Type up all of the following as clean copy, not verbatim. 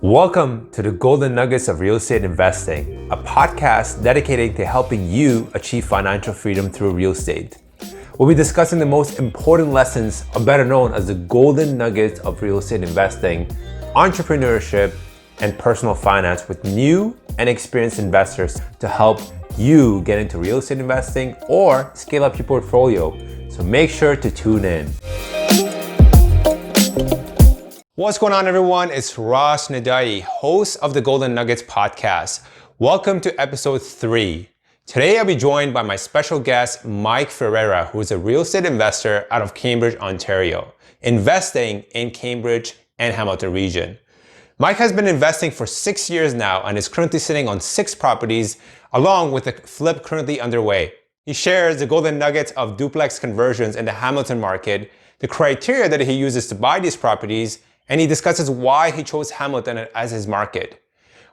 Welcome to the Golden Nuggets of Real Estate Investing, a podcast dedicated to helping you achieve financial freedom through real estate. We'll be discussing the most important lessons, or better known as the Golden Nuggets of Real Estate Investing, entrepreneurship, and personal finance with new and experienced investors to help you get into real estate investing or scale up your portfolio. So make sure to tune in. What's going on, everyone? It's Ross Nadai, host of the Golden Nuggets podcast. Welcome to episode 3. Today, I'll be joined by my special guest, Mike Ferreira, who is a real estate investor out of Cambridge, Ontario, investing in Cambridge and Hamilton region. Mike has been investing for 6 years now and is currently sitting on 6 properties, along with a flip currently underway. He shares the golden nuggets of duplex conversions in the Hamilton market, the criteria that he uses to buy these properties, and he discusses why he chose Hamilton as his market.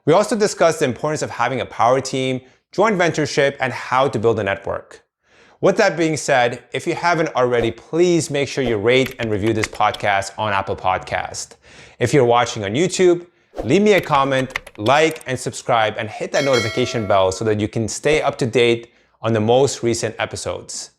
We also discuss the importance of having a power team, joint ventureship, and how to build a network. With that being said, if you haven't already, please make sure you rate and review this podcast on Apple Podcast. If you're watching on YouTube, leave me a comment, like, and subscribe, and hit that notification bell so that you can stay up to date on the most recent episodes.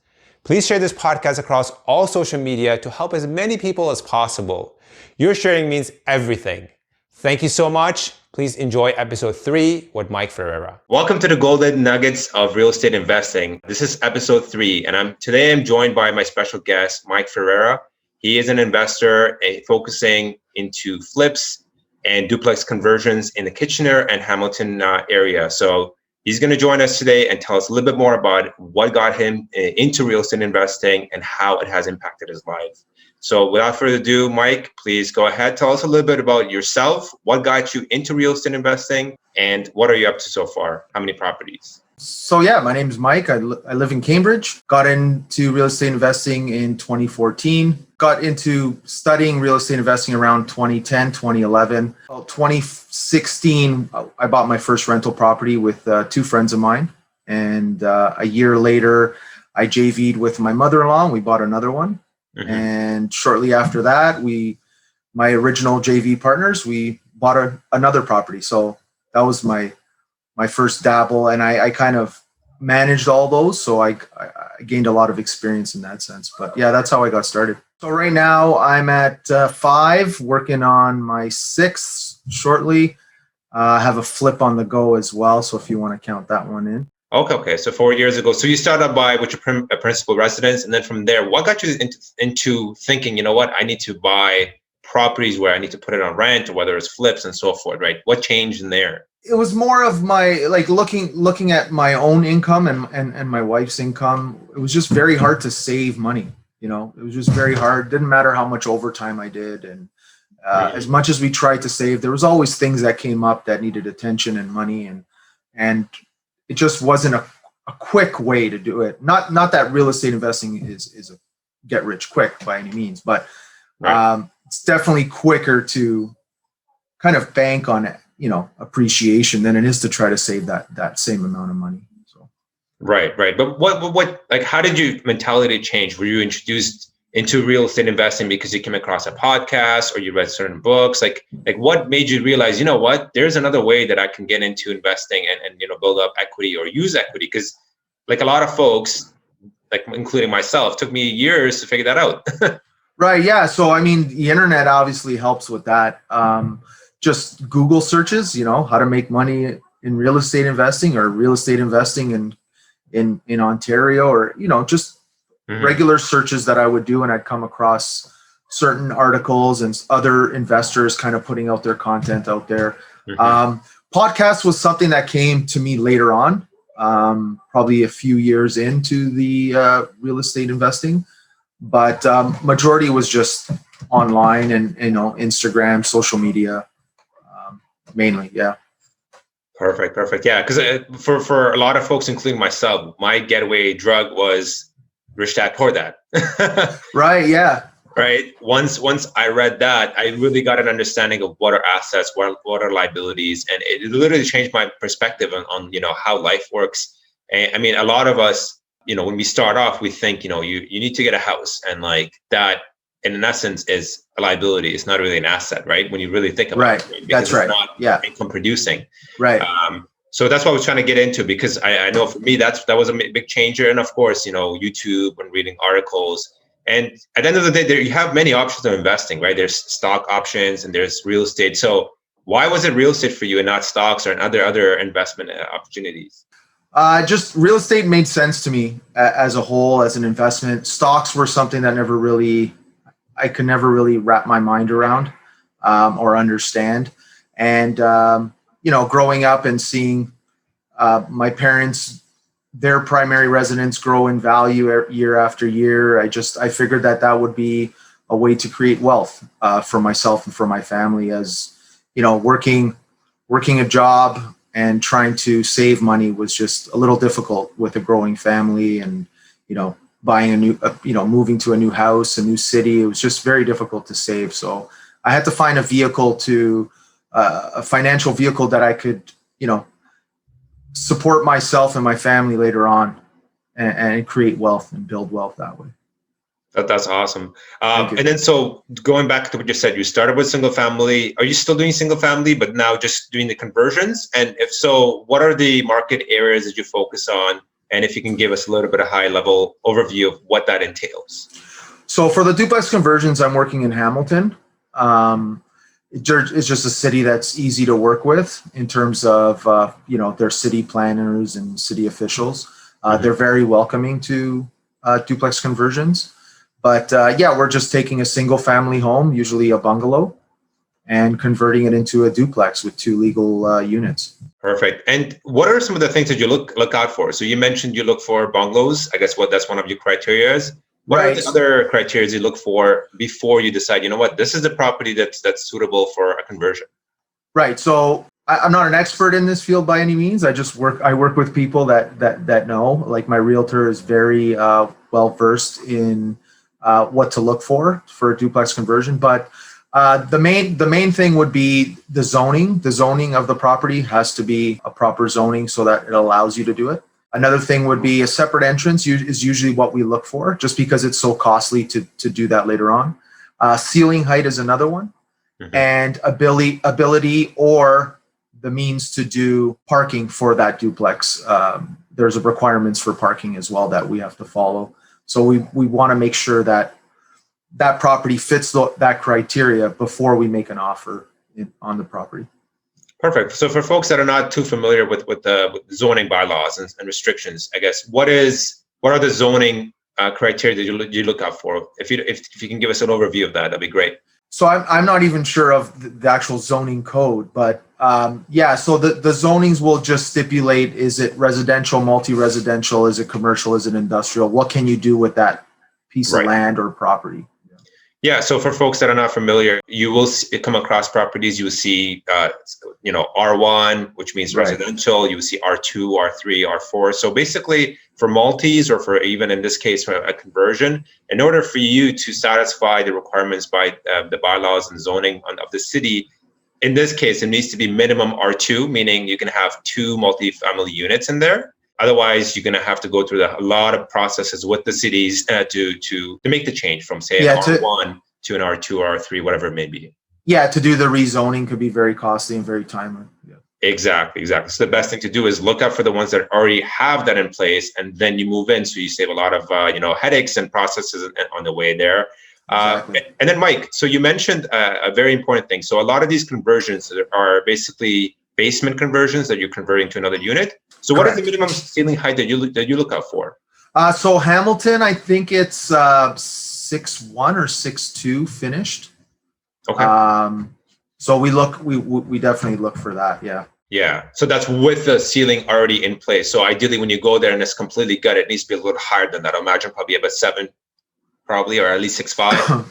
Please share this podcast across all social media to help as many people as possible. Your sharing means everything. Thank you so much. Please enjoy episode 3 with Mike Ferreira. Welcome to the Golden Nuggets of Real Estate Investing. This is episode 3, and today I'm joined by my special guest, Mike Ferreira. He is an investor focusing into flips and duplex conversions in the Kitchener and Hamilton area. So he's going to join us today and tell us a little bit more about what got him into real estate investing and how it has impacted his life. So without further ado, Mike, please go ahead. Tell us a little bit about yourself, what got you into real estate investing, and what are you up to so far? How many properties? So yeah, my name is Mike. I live in Cambridge. Got into real estate investing in 2014. Got into studying real estate investing around 2010, 2011. About 2016, I bought my first rental property with 2 friends of mine. And a year later, I JV'd with my mother-in-law and we bought another one. Mm-hmm. And shortly after that, my original JV partners, we bought another property. So that was my first dabble, and I kind of managed all those. So I gained a lot of experience in that sense. But yeah, that's how I got started. So right now I'm at 5, working on my 6th shortly. I have a flip on the go as well. So if you want to count that one in. Okay. So 4 years ago. So you started with your principal residence, and then from there, what got you into thinking, you know what, I need to buy properties where I need to put it on rent, or whether it's flips and so forth, right? What changed in there? It was more of my looking at my own income and my wife's income. It was just very hard to save money. You know, it was just very hard. Didn't matter how much overtime I did, and as much as we tried to save, there was always things that came up that needed attention and money, and it just wasn't a quick way to do it. Not that real estate investing is a get rich quick by any means, but it's definitely quicker to kind of bank on it, appreciation than it is to try to save that same amount of money. So right. But what like, how did your mentality change? Were you introduced into real estate investing because you came across a podcast or you read certain books? Like what made you realize, you know what, there's another way that I can get into investing and build up equity or use equity? Because like a lot of folks, like including myself, took me years to figure that out. Right. Yeah. So, I mean, the internet obviously helps with that. Just Google searches, how to make money in real estate investing or real estate investing in Ontario, or, just regular searches that I would do. And I'd come across certain articles and other investors kind of putting out their content out there. Podcast was something that came to me later on, probably a few years into the real estate investing. But majority was just online and Instagram, social media, mainly. Yeah. Perfect. Yeah, because for a lot of folks, including myself, my getaway drug was Rich Dad Poor Dad. Right. Yeah. Right. Once I read that, I really got an understanding of what are assets, what are liabilities, and it literally changed my perspective on how life works. And I mean, a lot of us when we start off, we think, you need to get a house, and like that, in essence, is a liability. It's not really an asset, right? When you really think about it, right? That's right. It's not income producing, right? So that's what I was trying to get into, because I know for me that was a big changer. And of course, YouTube and reading articles. And at the end of the day, you have many options of investing, right? There's stock options and there's real estate. So why was it real estate for you and not stocks or other investment opportunities? Just real estate made sense to me as a whole, as an investment. Stocks were something that I could never really wrap my mind around or understand. And, growing up and seeing my parents, their primary residence grow in value year after year, I figured that would be a way to create wealth for myself and for my family. As working a job and trying to save money was just a little difficult with a growing family, and buying a new moving to a new house, a new city. It was just very difficult to save. So I had to find a financial vehicle that I could support myself and my family later on, and create wealth and build wealth that way. That's awesome. And then, so going back to what you said, you started with single family. Are you still doing single family, but now just doing the conversions? And if so, what are the market areas that you focus on? And if you can give us a little bit of high level overview of what that entails. So for the duplex conversions, I'm working in Hamilton. It's just a city that's easy to work with in terms of, their city planners and city officials. They're very welcoming to duplex conversions. But we're just taking a single family home, usually a bungalow, and converting it into a duplex with 2 legal units. Perfect. And what are some of the things that you look out for? So you mentioned you look for bungalows. I guess that's one of your criteria is. What are the other criteria you look for before you decide, this is the property that's suitable for a conversion? Right. So I'm not an expert in this field by any means. I work with people that know. Like my realtor is very well versed in what to look for a duplex conversion. But the main thing would be the zoning. The zoning of the property has to be a proper zoning so that it allows you to do it. Another thing would be a separate entrance is usually what we look for, just because it's so costly to do that later on. Ceiling height is another one, and ability or the means to do parking for that duplex. There's requirements for parking as well that we have to follow. So we want to make sure that property fits that criteria before we make an offer on the property. Perfect. So for folks that are not too familiar with the zoning bylaws and restrictions, I guess, what are the zoning criteria that you look out for? If you can give us an overview of that'd be great. So I'm not even sure of the actual zoning code, but so the zonings will just stipulate, is it residential, multi-residential, is it commercial, is it industrial? What can you do with that piece of land or property? Yeah, so for folks that are not familiar, you will come across properties. You will see, R1, which means residential. You will see R2, R3, R4. So basically, for multis, or for even in this case, for a conversion, in order for you to satisfy the requirements by the bylaws and zoning of the city, in this case, it needs to be minimum R2, meaning you can have 2 multifamily units in there. Otherwise, you're going to have to go through a lot of processes with the cities to make the change from, say, an R1 to an R2 or R3, whatever it may be. Yeah, to do the rezoning could be very costly and very timely. Yeah. Exactly. So the best thing to do is look out for the ones that already have that in place, and then you move in, so you save a lot of headaches and processes on the way there. Exactly. And then, Mike, so you mentioned a very important thing. So a lot of these conversions are basically basement conversions that you're converting to another unit. So what is the minimum ceiling height that you look out for? So Hamilton, I think it's 6'1" or 6'2" finished. Okay. So we definitely look for that. Yeah. Yeah. So that's with the ceiling already in place. So ideally, when you go there and it's completely gutted, it needs to be a little higher than that. I imagine probably about 7, probably, or at least 6'5",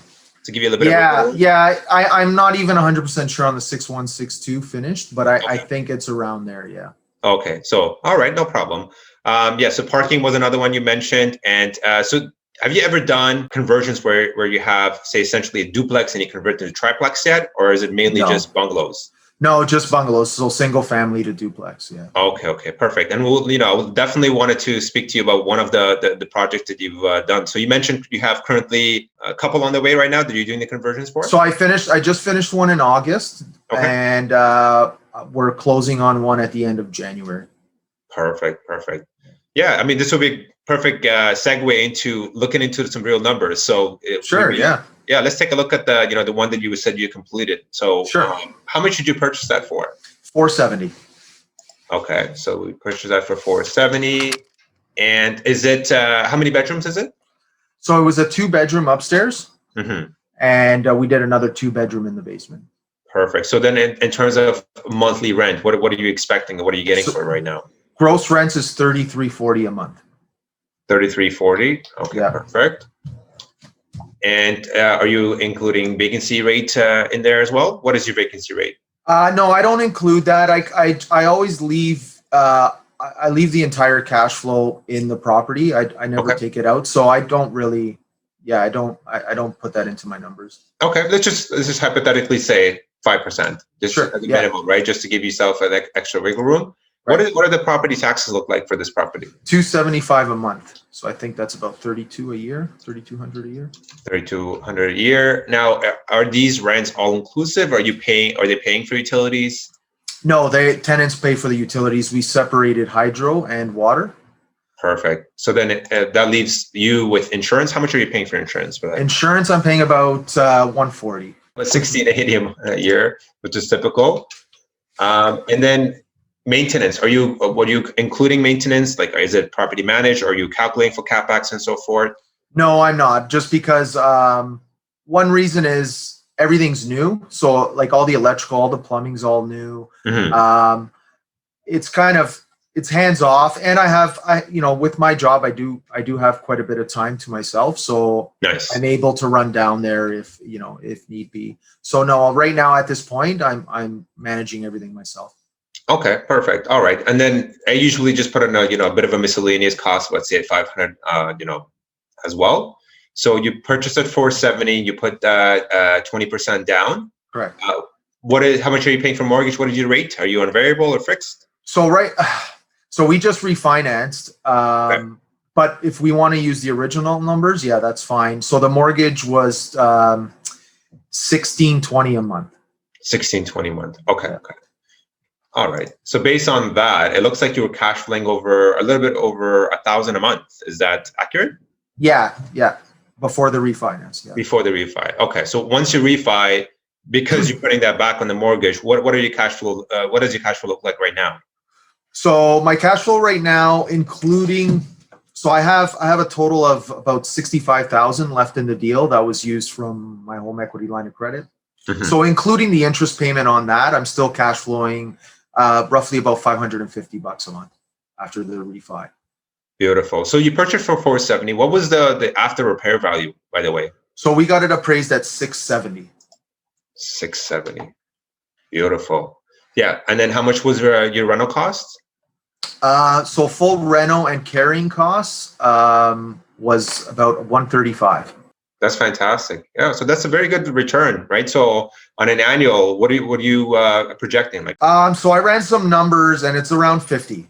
to give you a little bit of I'm not even 100% sure on the 6'1", 6'2" finished, but I think it's around there. Yeah. Okay. So, all right, no problem. So parking was another one you mentioned. And so have you ever done conversions where you have, say, essentially a duplex and you convert to a triplex yet, or is it mainly just bungalows? No, just bungalows. So single family to duplex. Yeah. Okay, perfect. And we'll definitely wanted to speak to you about one of the projects that you've done. So you mentioned you have currently a couple on the way right now that you're doing the conversions for? So I just finished one in August, and we're closing on one at the end of January. Perfect. Yeah, I mean, this will be a perfect segue into looking into some real numbers. So yeah, let's take a look at the one that you said you completed. So how much did you purchase that for? $470. Okay, so we purchased that for $470. And is it how many bedrooms is it? So it was a 2-bedroom upstairs, and we did another 2-bedroom in the basement. Perfect. So then in terms of monthly rent, what are you expecting? What are you getting for right now? Gross rents is $33.40 a month. $33.40. Okay, perfect. And are you including vacancy rate in there as well? What is your vacancy rate? No, I don't include that. I always leave. I leave the entire cash flow in the property. I never take it out, so I don't really. Yeah, I don't put that into my numbers. Okay, let's just hypothetically say 5%, just as a minimum, right? Just to give yourself an extra wiggle room. Right. What are the property taxes look like for this property? $275 a month. So I think that's about $3,200 a year. $3,200 a year. Now, are these rents all inclusive? Are they paying for utilities? No, tenants pay for the utilities. We separated hydro and water. Perfect. So then that leaves you with insurance. How much are you paying for insurance for that? Insurance, I'm paying about $140. $16.80 a year, which is typical. And then maintenance. Are you including maintenance? Like, is it property managed? Or are you calculating for CapEx and so forth? No, I'm not. Just because one reason is everything's new. So like all the electrical, all the plumbing's all new. It's hands off, and with my job, I do have quite a bit of time to myself, so I'm able to run down there if need be. So no, right now at this point, I'm managing everything myself. Okay, perfect. All right, and then I usually just put in a bit of a miscellaneous cost, let's say at $500, as well. So you purchased at $470, you put that 20% down. Correct. How much are you paying for mortgage? What is your rate? Are you on variable or fixed? So we just refinanced, but if we want to use the original numbers, yeah, that's fine. So the mortgage was $1,620 a month. $1,620 a month. Okay. All right. So based on that, it looks like you were cash flowing over a little bit over $1,000 a month. Is that accurate? Yeah. Before the refinance. Yeah. Before the refi. Okay. So once you refi, because you're putting that back on the mortgage, what are your cash flow? What does your cash flow look like right now? So my cash flow right now, I have a total of about $65,000 left in the deal that was used from my home equity line of credit. So including the interest payment on that, I'm still cash flowing roughly about $550 a month after the refi. Beautiful. So you purchased for $470. What was the after repair value, by the way? So we got it appraised at $670. $670. Beautiful. Yeah. And then how much was your rental costs? So full reno and carrying costs was about $135. That's fantastic. Yeah, so that's a very good return, right? So on an annual, what are you projecting? Like, so I ran some numbers, and it's around 50.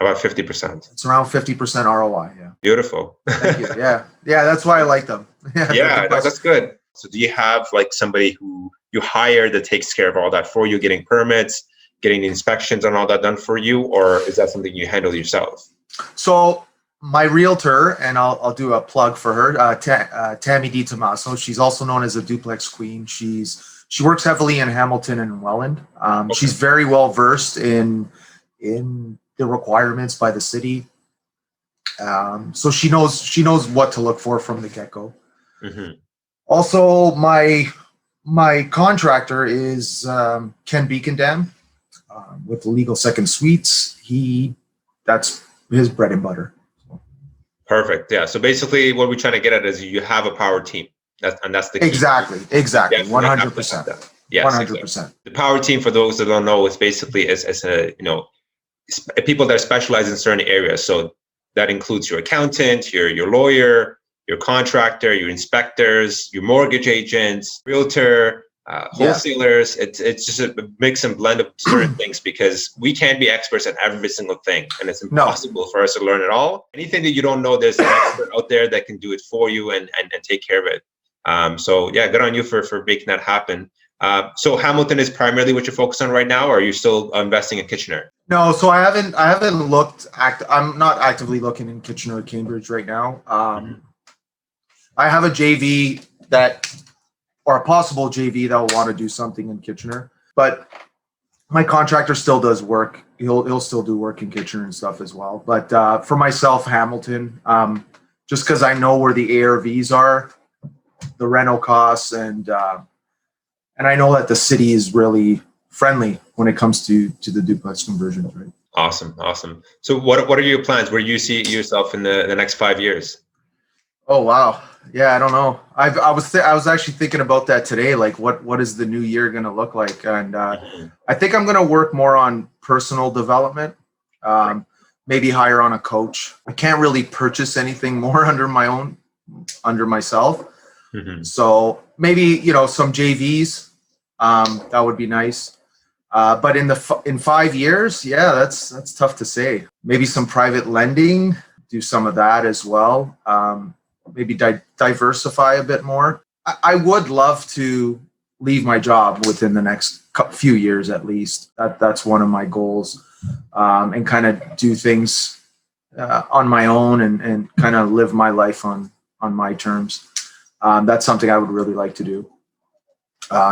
About 50%. It's around 50% ROI. Yeah. Beautiful. Thank you. Yeah, that's why I like them. Yeah, that's good. So do you have like somebody who you hire that takes care of all that for you, getting permits, getting the inspections and all that done for you, or is that something you handle yourself? So my realtor, and I'll do a plug for her, Tammy DiTomaso. She's also known as a Duplex Queen. She works heavily in Hamilton and Welland. She's very well versed in the requirements by the city. So she knows what to look for from the get-go. Also, my contractor is Ken Beekendam with the Legal Second Suites. That's his bread and butter. Perfect. Yeah. So basically, what we're trying to get at is you have a power team. That's the key. Exactly. 100%. Yes, 100%. Exactly. The power team, for those that don't know, is basically as a people that specialize in certain areas. So that includes your accountant, your lawyer, your contractor, your inspectors, your mortgage agents, realtor, wholesalers. It's just a mix and blend of certain things because we can't be experts at every single thing, and it's impossible for us to learn it all. Anything that you don't know, there's an expert out there that can do it for you and take care of it. So yeah, good on you for making that happen. So Hamilton is primarily what you're focused on right now, or are you still investing in Kitchener? No, so I haven't looked. I'm not actively looking in Kitchener or Cambridge right now. I have a JV or a possible JV that will want to do something in Kitchener, but my contractor still does work. He'll still do work in Kitchener and stuff as well. But for myself, Hamilton, just because I know where the ARVs are, the rental costs, and I know that the city is really friendly when it comes to the duplex conversions, right? Awesome. So what are your plans? Where do you see yourself in the next 5 years? Oh wow, yeah, I don't know. I was actually thinking about that today. Like, what is the new year going to look like? And I think I'm going to work more on personal development. Maybe hire on a coach. I can't really purchase anything more under myself. So maybe some JVs. That would be nice. But in 5 years, yeah, that's tough to say. Maybe some private lending. Do some of that as well. Maybe diversify a bit more. I would love to leave my job within the next few years at least. That's one of my goals, and kind of do things on my own and kind of live my life on my terms. That's something I would really like to do,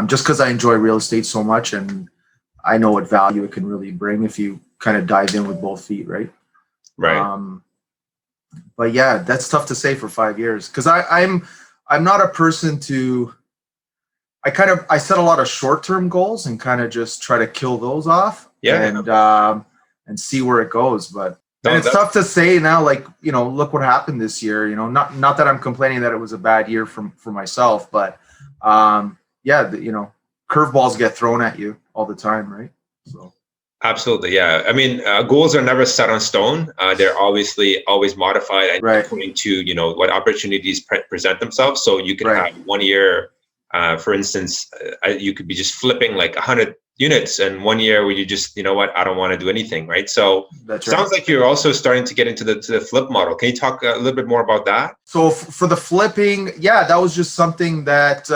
just because I enjoy real estate so much and I know what value it can really bring if you kind of dive in with both feet, right? Right. But yeah, that's tough to say for 5 years because I'm not a person to. I set a lot of short-term goals and kind of just try to kill those off. Yeah. And see where it goes. But it's tough to say now. Like, look what happened this year. Not that I'm complaining that it was a bad year for myself, but curveballs get thrown at you all the time, right? So. Absolutely, yeah. I mean, goals are never set on stone. They're obviously always modified and according to what opportunities present themselves. So you can have 1 year, for instance, you could be just flipping like 100 units, and 1 year where you just I don't want to do anything, right? So sounds like you're also starting to get into the flip model. Can you talk a little bit more about that? So for the flipping, yeah, that was just something that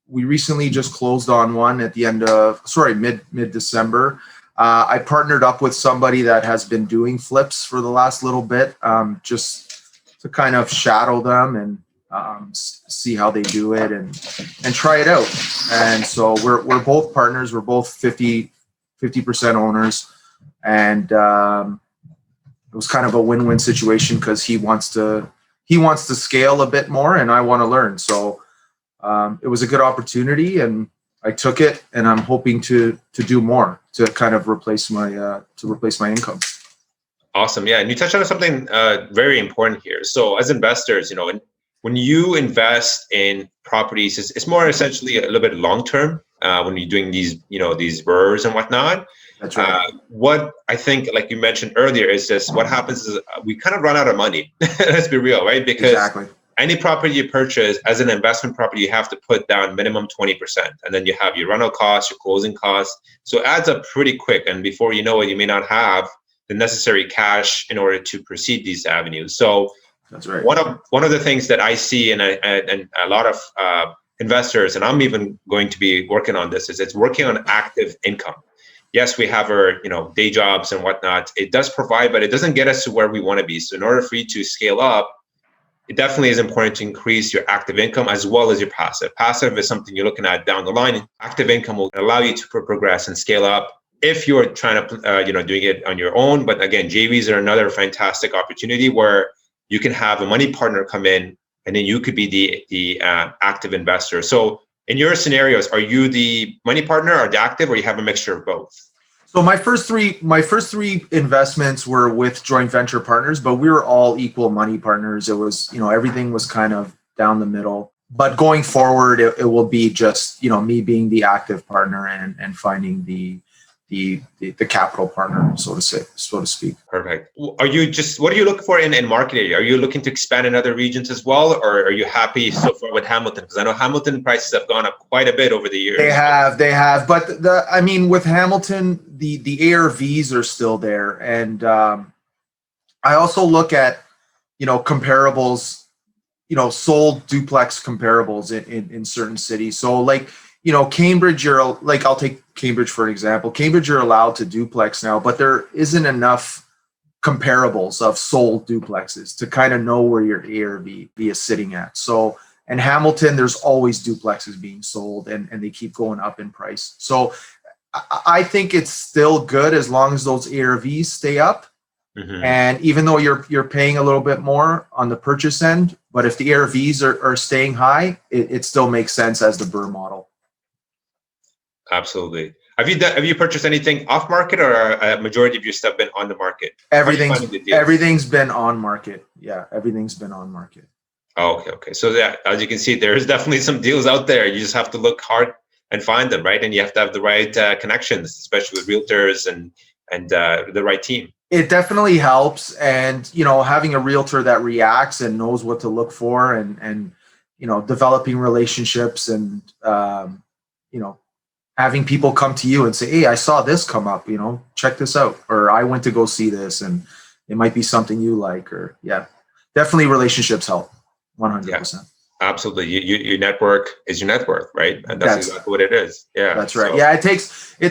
we recently just closed on one at the end of, mid-December. I partnered up with somebody that has been doing flips for the last little bit, just to kind of shadow them and see how they do it and try it out. And so we're both partners. We're both 50% owners. And it was kind of a win-win situation because he wants to scale a bit more and I want to learn. So it was a good opportunity and I took it, and I'm hoping to do more to kind of replace my income. Awesome. Yeah. And you touched on something very important here. So as investors, when you invest in properties, it's more essentially a little bit long-term when you're doing these, these VRs and whatnot. That's right. What I think, like you mentioned earlier, is just what happens is we kind of run out of money. Let's be real, right? Because any property you purchase as an investment property, you have to put down minimum 20%. And then you have your rental costs, your closing costs. So it adds up pretty quick. And before you know it, you may not have the necessary cash in order to proceed these avenues. So that's right. One of the things that I see and a lot of investors, and I'm even going to be working on this, is it's working on active income. Yes, we have our day jobs and whatnot. It does provide, but it doesn't get us to where we want to be. So in order for you to scale up, it definitely is important to increase your active income as well as your passive. Passive is something you're looking at down the line. Active income will allow you to progress and scale up if you're trying to, doing it on your own. But again, JVs are another fantastic opportunity where you can have a money partner come in, and then you could be the active investor. So in your scenarios, are you the money partner or the active, or you have a mixture of both? So my first three investments were with joint venture partners, but we were all equal money partners. It was, everything was kind of down the middle. But going forward, it will be just, me being the active partner and finding the the capital partner, so to speak. Perfect. What are you looking for in market area? Are you looking to expand in other regions as well, or are you happy so far with Hamilton? Because I know Hamilton prices have gone up quite a bit over the years. They have, but with Hamilton, the ARVs are still there, and I also look at comparables, sold duplex comparables in certain cities. So like, Cambridge, I'll take Cambridge for an example. Cambridge, you're allowed to duplex now, but there isn't enough comparables of sold duplexes to kind of know where your ARV is sitting at. So, and Hamilton, there's always duplexes being sold, and they keep going up in price. So I think it's still good as long as those ARVs stay up. Mm-hmm. And even though you're paying a little bit more on the purchase end, but if the ARVs are staying high, it still makes sense as the BRRRR model. Absolutely. Have you purchased anything off market, or a majority of your stuff been on the market? Everything's been on market. Yeah, everything's been on market. Oh, okay. So yeah, as you can see, there is definitely some deals out there. You just have to look hard and find them, right? And you have to have the right connections, especially with realtors and the right team. It definitely helps, and having a realtor that reacts and knows what to look for, and developing relationships, and having people come to you and say, "Hey, I saw this come up, check this out," or "I went to go see this, and it might be something you like," or definitely relationships help 100%. Yeah, absolutely. Your network is your net worth, right? And that's exactly what it is. Yeah, that's right. So. Yeah, it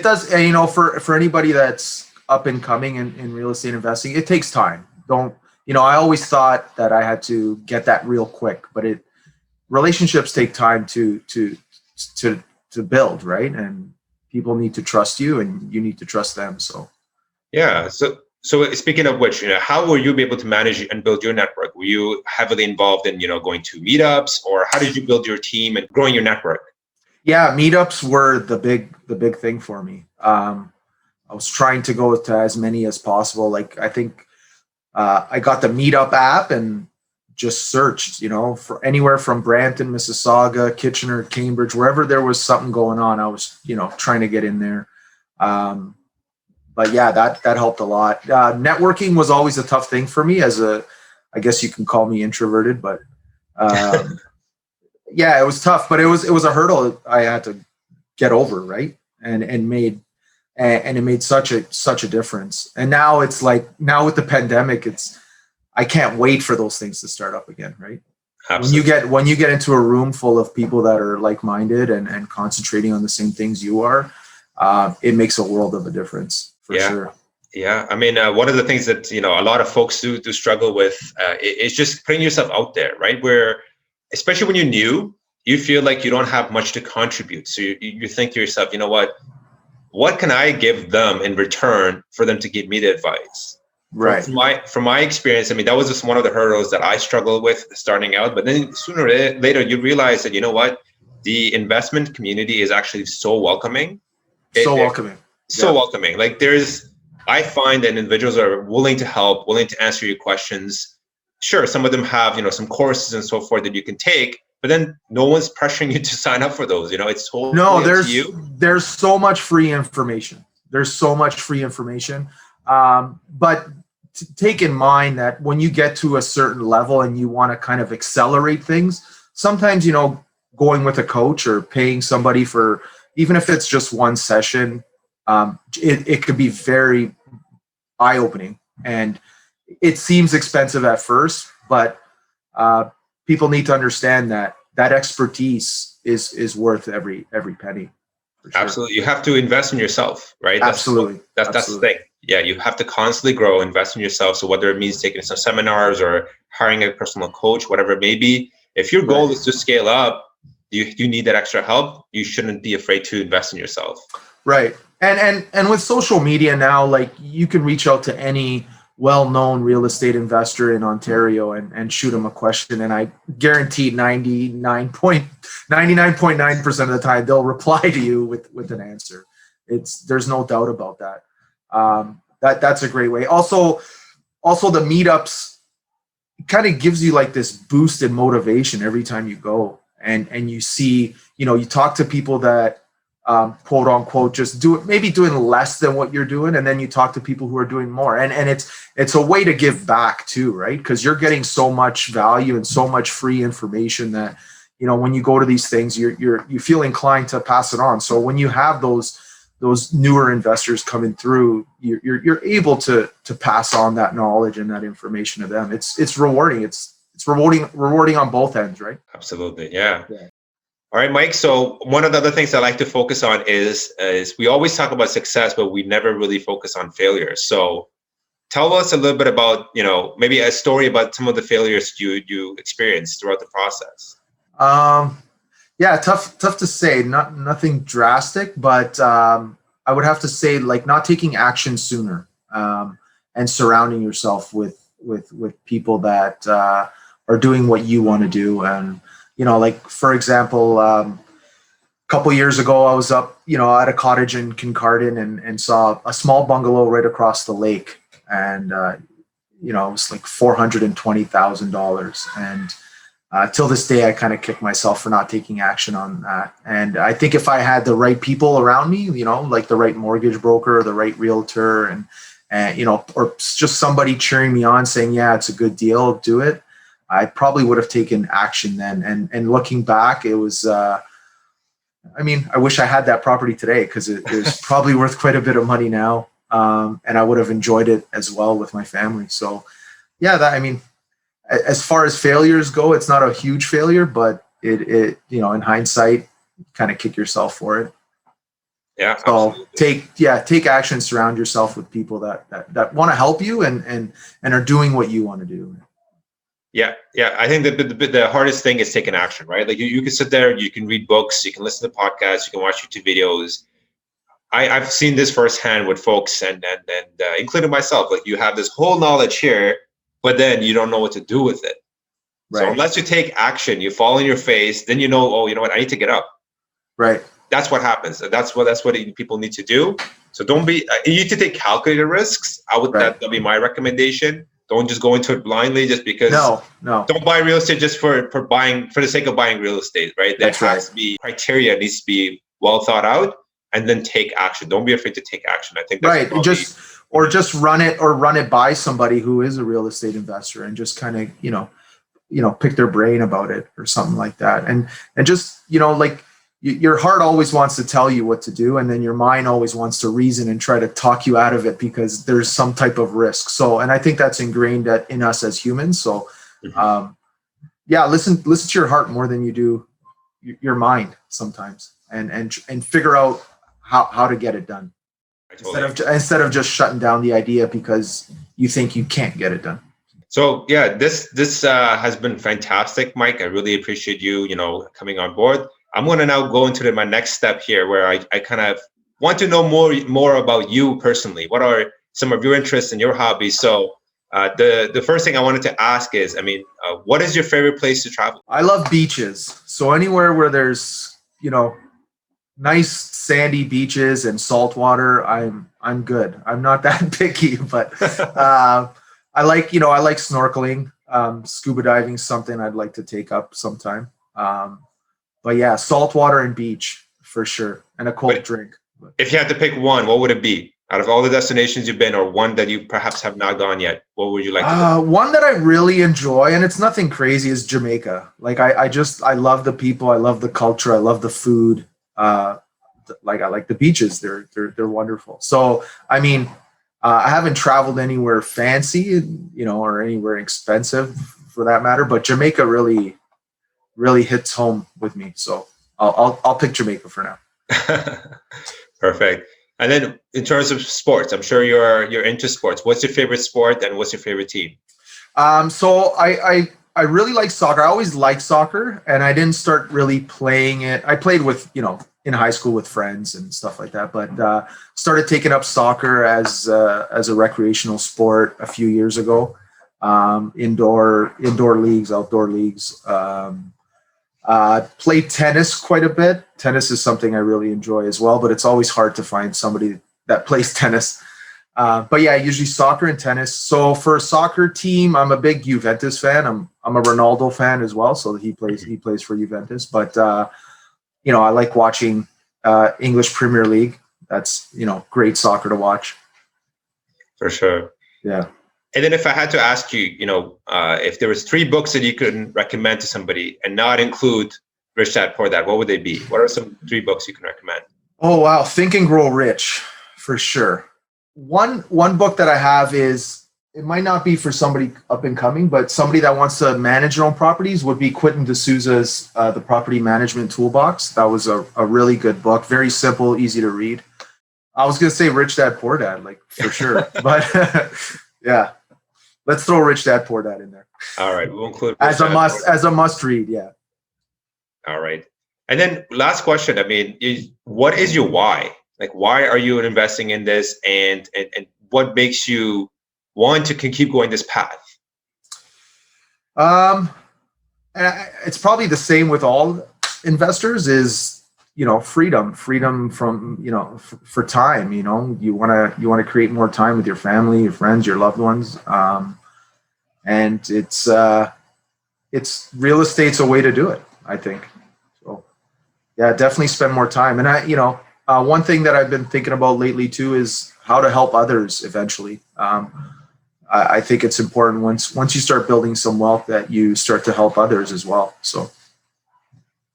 does. For anybody that's up and coming in real estate investing, it takes time. I always thought that I had to get that real quick, but relationships take time to build, right? And people need to trust you, and you need to trust them. So yeah. So speaking of which, how will you be able to manage and build your network? Were you heavily involved in going to meetups, or how did you build your team and growing your network? Yeah, meetups were the big thing for me. I was trying to go to as many as possible. Like, I think I got the Meetup app and just searched, for anywhere from Brampton, Mississauga, Kitchener, Cambridge, wherever there was something going on, I was, trying to get in there. But yeah, that helped a lot. Networking was always a tough thing for me I guess you can call me introverted, but yeah, it was tough, but it was a hurdle I had to get over, right? And it made such a difference. And now it's like, now with the pandemic, I can't wait for those things to start up again, right? Absolutely. When you get into a room full of people that are like-minded and concentrating on the same things you are, it makes a world of a difference for sure. Yeah, I mean, one of the things that a lot of folks do struggle with is just putting yourself out there, right? Where, especially when you're new, you feel like you don't have much to contribute. So you think to yourself, what can I give them in return for them to give me the advice? Right. From my experience, I mean, that was just one of the hurdles that I struggled with starting out. But then sooner or later, you realize that, the investment community is actually so welcoming. Welcoming. Like, I find that individuals are willing to help, willing to answer your questions. Sure, some of them have, some courses and so forth that you can take, but then no one's pressuring you to sign up for those. It's totally up to you. There's so much free information. But take in mind that when you get to a certain level and you want to kind of accelerate things, sometimes, going with a coach or paying somebody for, even if it's just one session, it could be very eye-opening, and it seems expensive at first, but people need to understand that expertise is worth every penny. Sure. Absolutely. You have to invest in yourself, right? Absolutely. That's the thing. Yeah, you have to constantly grow, invest in yourself. So whether it means taking some seminars or hiring a personal coach, whatever it may be, if your goal is to scale up, you need that extra help, you shouldn't be afraid to invest in yourself. Right. And with social media now, like, you can reach out to any well-known real estate investor in Ontario and shoot them a question, and I guarantee 99.9% of the time they'll reply to you with an answer. There's no doubt about that. That's a great way. Also the meetups kind of gives you like this boost in motivation every time you go, and you see, you talk to people that quote unquote, just maybe doing less than what you're doing. And then you talk to people who are doing more. And it's a way to give back too, right? Because you're getting so much value and so much free information that, when you go to these things, you feel inclined to pass it on. So when you have those newer investors coming through, you're able to pass on that knowledge and that information to them. It's rewarding. It's rewarding on both ends, right? Absolutely. Yeah. All right, Mike. So one of the other things I like to focus on is we always talk about success, but we never really focus on failure. So tell us a little bit about, maybe a story about some of the failures you experienced throughout the process. Yeah, tough to say. Nothing drastic, but I would have to say, like, not taking action sooner, and surrounding yourself with people that are doing what you want to do. And like, for example, a couple years ago, I was up, at a cottage in Kincardine and saw a small bungalow right across the lake, and it was like $420,000, and till this day, I kind of kick myself for not taking action on that. And I think if I had the right people around me, like the right mortgage broker or the right realtor, and or just somebody cheering me on saying, yeah, it's a good deal, do it, I probably would have taken action then. And looking back, it was, I wish I had that property today, because it is probably worth quite a bit of money now. And I would have enjoyed it as well with my family. So yeah, as far as failures go, it's not a huge failure, but it in hindsight, kind of kick yourself for it. Yeah. So absolutely. take action, surround yourself with people that want to help you and are doing what you want to do. Yeah. I think the hardest thing is taking action, right? Like you can sit there, you can read books, you can listen to podcasts, you can watch YouTube videos. I've seen this firsthand with folks and including myself. Like, you have this whole knowledge here, but then you don't know what to do with it. Right. So unless you take action, you fall on your face, then you know what, I need to get up. Right. That's what happens. That's what people need to do. So you need to take calculated risks. That'd be my recommendation. Don't just go into it blindly just because. No. Don't buy real estate just for the sake of buying real estate, right? There has to be criteria, needs to be well thought out, and then take action. Don't be afraid to take action. I think that's right. Just run it by somebody who is a real estate investor, and just kind of pick their brain about it or something like that. And just, like, your heart always wants to tell you what to do, and then your mind always wants to reason and try to talk you out of it because there's some type of risk. So, and I think that's ingrained in us as humans. So, listen to your heart more than you do your mind sometimes, and figure out how to get it done. Instead of just shutting down the idea because you think you can't get it done. So yeah, this has been fantastic, Mike. I really appreciate you, coming on board. I'm going to now go into my next step here, where I kind of want to know more about you personally. What are some of your interests and your hobbies? So the first thing I wanted to ask is, what is your favorite place to travel? I love beaches. So anywhere where there's, nice sandy beaches and salt water, I'm good. I'm not that picky, but I like snorkeling. Scuba diving is something I'd like to take up sometime. But yeah, salt water and beach for sure, and a cold drink. If you had to pick one, what would it be? Out of all the destinations you've been, or one that you perhaps have not gone yet, what would you like to go? One that I really enjoy, and it's nothing crazy, is Jamaica. Like, I love the people, I love the culture, I love the food. I like the beaches. They're wonderful. So, I haven't traveled anywhere fancy, or anywhere expensive for that matter, but Jamaica really hits home with me. So I'll pick Jamaica for now. Perfect. And then in terms of sports, I'm sure you're into sports. What's your favorite sport and what's your favorite team? So I really like soccer. I always liked soccer, and I didn't start really playing it. I played with, in high school with friends and stuff like that, but started taking up soccer as a recreational sport a few years ago. Indoor leagues, outdoor leagues. Play tennis quite a bit. Tennis is something I really enjoy as well, but it's always hard to find somebody that plays tennis. But yeah, usually soccer and tennis. So for a soccer team, I'm a big Juventus fan. I'm a Ronaldo fan as well. So he plays for Juventus. But I like watching English Premier League. That's, great soccer to watch. For sure. Yeah. And then if I had to ask you, if there was 3 books that you could recommend to somebody and not include Rich Dad Poor Dad, what would they be? What are some 3 books you can recommend? Oh, wow. Think and Grow Rich, for sure. One book that I have is, it might not be for somebody up and coming, but somebody that wants to manage their own properties would be Quentin D'Souza's The Property Management Toolbox. That was a really good book. Very simple, easy to read. I was going to say Rich Dad Poor Dad, like for sure. But yeah, let's throw Rich Dad Poor Dad in there. All right. We'll include as a must read. Yeah. All right. And then last question. I mean, what is your why? Like, why are you investing in this, and what makes you want to keep going this path? And it's probably the same with all investors is, freedom from, for time, you want to create more time with your family, your friends, your loved ones. And it's real estate's a way to do it, I think. So yeah, definitely spend more time. And one thing that I've been thinking about lately too is how to help others eventually. I think it's important once you start building some wealth that you start to help others as well. So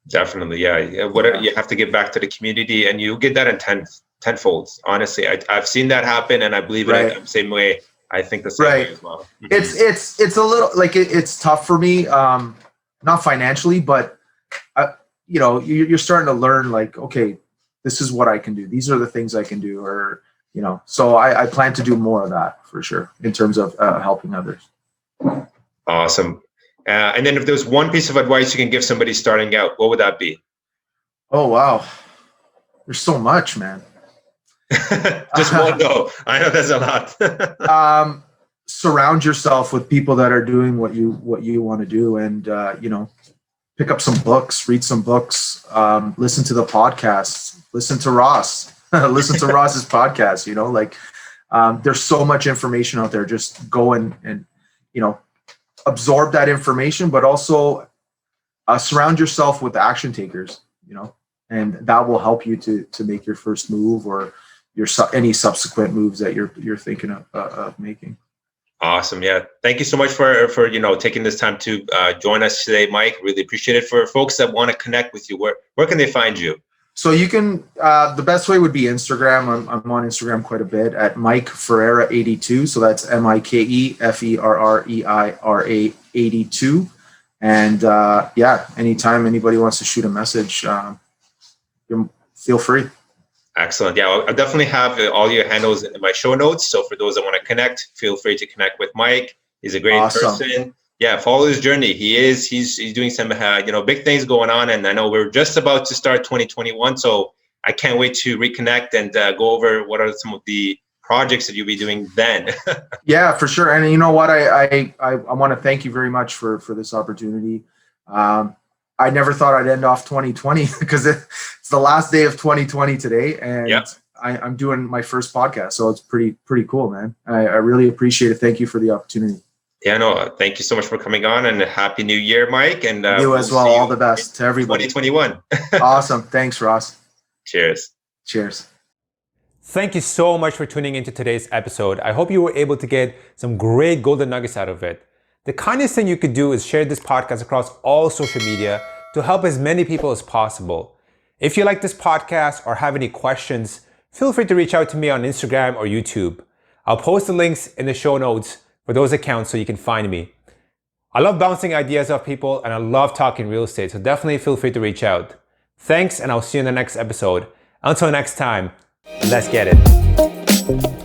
definitely, yeah. You have to give back to the community, and you get that in tenfold. Honestly, I've seen that happen, and I believe it the same way. I think the same way as well. It's a little like it's tough for me, not financially, but you're starting to learn like, okay, this is what I can do. These are the things I can do, or so I plan to do more of that for sure in terms of helping others. Awesome. And then if there's one piece of advice you can give somebody starting out, what would that be? Oh, wow. There's so much, man. Just one though. I know there's a lot. Surround yourself with people that are doing what you want to do, and pick up some books, read some books, listen to the podcasts, listen to Ross. Listen to Ross's podcast, there's so much information out there. Just go and absorb that information, but also surround yourself with action takers, and that will help you to make your first move or any subsequent moves that you're thinking of making. Awesome. Yeah. Thank you so much for taking this time to join us today, Mike. Really appreciate it. For folks that want to connect with you, where can they find you? So you can, the best way would be Instagram. I'm on Instagram quite a bit at Mike Ferreira 82. So that's MikeFerreira 82. And anytime anybody wants to shoot a message, feel free. Excellent. Yeah, I'll definitely have all your handles in my show notes. So for those that want to connect, feel free to connect with Mike. He's a great person. Yeah, follow his journey. He's doing some big things going on, and I know we're just about to start 2021. So I can't wait to reconnect and go over what are some of the projects that you'll be doing then. Yeah, for sure. And you know what? I want to thank you very much for this opportunity. I never thought I'd end off 2020 because it's the last day of 2020 today, and I'm doing my first podcast. So it's pretty cool, man. I really appreciate it. Thank you for the opportunity. Yeah, no, thank you so much for coming on, and Happy New Year, Mike. And you as well. All the best to everybody. 2021. Awesome. Thanks, Ross. Cheers. Cheers. Thank you so much for tuning into today's episode. I hope you were able to get some great golden nuggets out of it. The kindest thing you could do is share this podcast across all social media to help as many people as possible. If you like this podcast or have any questions, feel free to reach out to me on Instagram or YouTube. I'll post the links in the show notes for those accounts so you can find me. I love bouncing ideas off people, and I love talking real estate, so definitely feel free to reach out. Thanks, and I'll see you in the next episode. Until next time, let's get it.